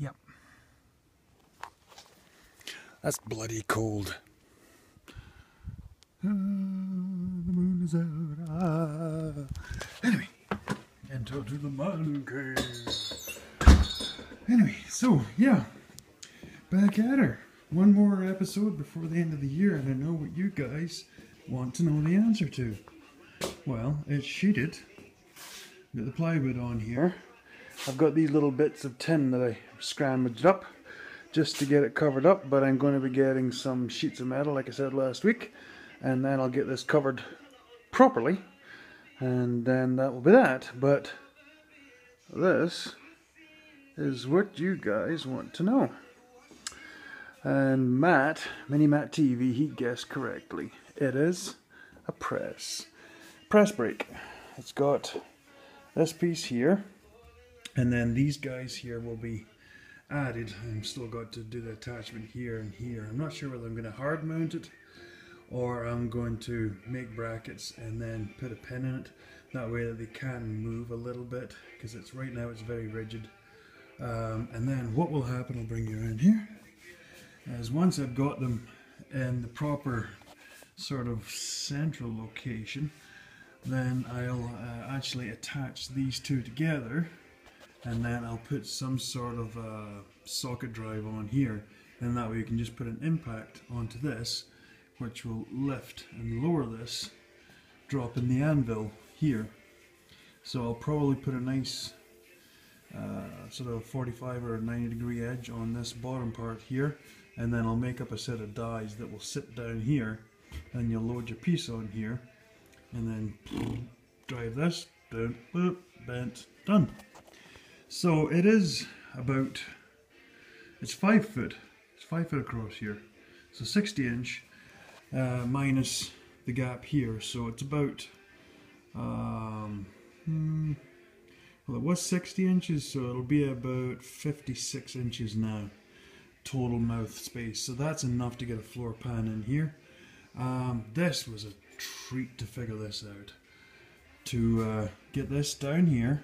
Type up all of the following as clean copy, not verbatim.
Yep. That's bloody cold. The moon is out. Anyway, enter to the man cave. Anyway, so yeah, back at her. One more episode before the end of the year, and I know what you guys want to know the answer to. Well, it's sheeted. Got the plywood on here. I've got these little bits of tin that I scrambled up just to get it covered up, but I'm going to be getting some sheets of metal like I said last week, and then I'll get this covered properly, and then that will be that. But this is what you guys want to know. And Matt, Mini Matt TV, he guessed correctly. It is a press brake. It's got this piece here, and then these guys here will be added. I'm still got to do the attachment here and here. I'm not sure whether I'm going to hard mount it or I'm going to make brackets and then put a pin in it. That way that they can move a little bit, because it's right now it's very rigid. And then what will happen, I'll bring you around here, is once I've got them in the proper sort of central location, then I'll actually attach these two together, and then I'll put some sort of socket drive on here, and that way you can just put an impact onto this, which will lift and lower this, drop in the anvil here. So I'll probably put a nice sort of 45 or 90 degree edge on this bottom part here, and then I'll make up a set of dies that will sit down here, and you'll load your piece on here, and then drive this down, boop, bent, done. So it is about, it's 5 foot, it's 5 foot across here, so 60 inch minus the gap here, so it's about well, it was 60 inches, so it'll be about 56 inches now total mouth space, so that's enough to get a floor pan in here. This was a treat to figure this out, to get this down here,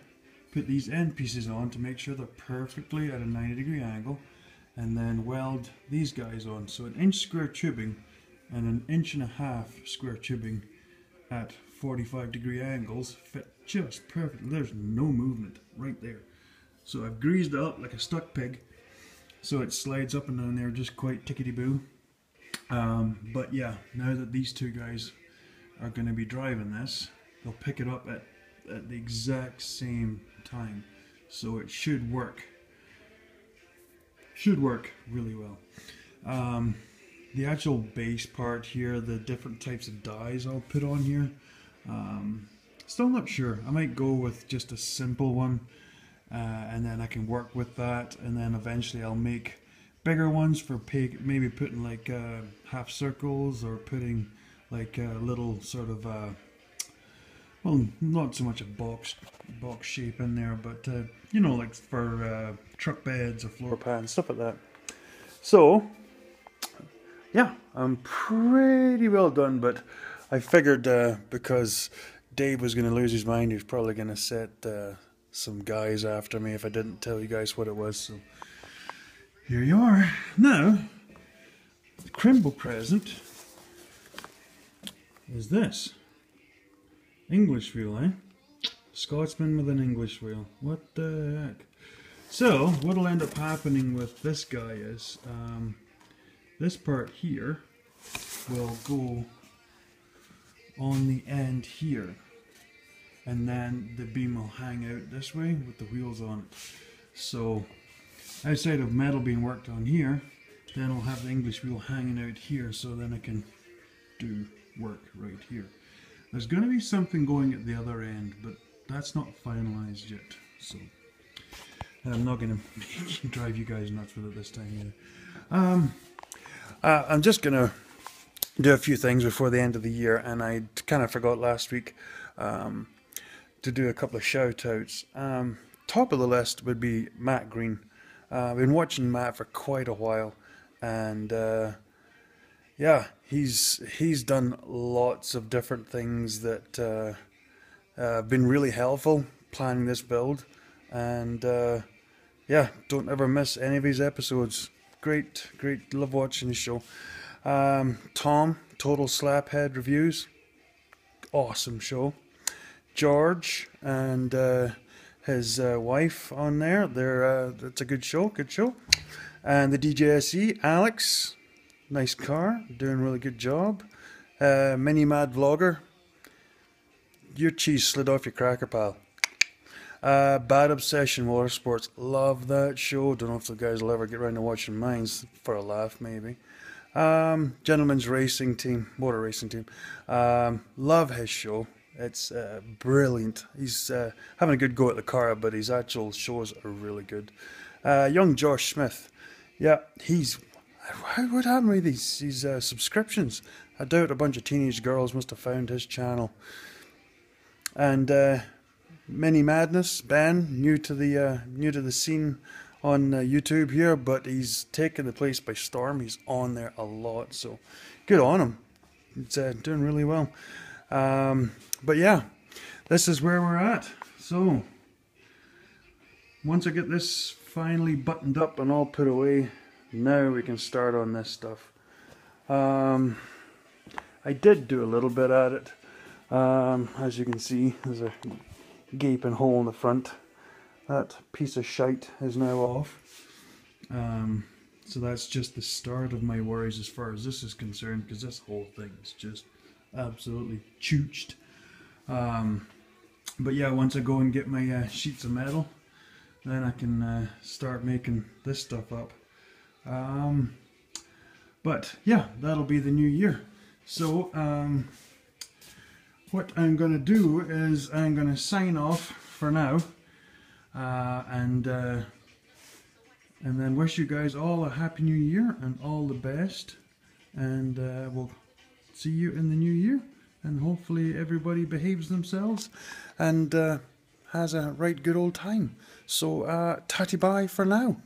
put these end pieces on to make sure they're perfectly at a 90-degree angle, and then weld these guys on. So 1 inch square tubing and 1.5 inch square tubing at 45-degree angles fit just perfectly. There's no movement right there. So I've greased it up like a stuck pig, so it slides up and down there just quite tickety-boo. But yeah, now that these two guys are going to be driving this, they'll pick it up at the exact same time, so it should work. Should work really well. The actual base part here, the different types of dies I'll put on here, still not sure. I might go with just a simple one, and then I can work with that, and then eventually I'll make bigger ones for maybe putting like half circles, or putting like a little sort of well, not so much a box shape in there, but you know, like for truck beds or floor pans, stuff like that. So yeah, I'm pretty well done, but I figured because Dave was going to lose his mind, he was probably going to set some guys after me if I didn't tell you guys what it was. So here you are. Now, the Crimble present is this. English wheel, eh? Scotsman with an English wheel. What the heck? So, what'll end up happening with this guy is, this part here will go on the end here, and then the beam will hang out this way with the wheels on it. So, outside of metal being worked on here, then I'll have the English wheel hanging out here, so then I can do work right here. There's going to be something going at the other end, but that's not finalized yet, so I'm not going to drive you guys nuts with it this time either. I'm just going to do a few things before the end of the year, and I kind of forgot last week to do a couple of shout outs. Top of the list would be Matt Green. I've been watching Matt for quite a while, and yeah, he's done lots of different things that have been really helpful planning this build, and yeah, don't ever miss any of his episodes. Great, great, love watching his show. Tom, Total Slaphead Reviews, awesome show. George and his wife on there, that's a good show, And the DJSE, Alex, nice car, doing a really good job. Mini Mad Vlogger, your cheese slid off your cracker, pal. Bad Obsession Motorsports, love that show. Don't know if the guys will ever get around to watching mine, for a laugh maybe. Gentleman's Racing Team, Motor Racing Team, love his show. It's brilliant. He's having a good go at the car, but his actual shows are really good. Young Josh Smith, yeah, what happened with these subscriptions? I doubt a bunch of teenage girls must have found his channel. And Mini Madness, Ben, new to the scene on YouTube here, but he's taken the place by storm. He's on there a lot, so good on him. It's doing really well. But yeah, this is where we're at. So once I get this finally buttoned up and all put away, now we can start on this stuff. I did do a little bit at it. As you can see, there's a gaping hole in the front. That piece of shite is now off. So that's just the start of my worries as far as this is concerned, because this whole thing is just absolutely chooched. But yeah, once I go and get my sheets of metal, then I can start making this stuff up. But yeah, that'll be the new year. So what I'm going to do is I'm going to sign off for now, and then wish you guys all a happy new year and all the best, and we'll see you in the new year, and hopefully everybody behaves themselves and has a right good old time. So tatty bye for now.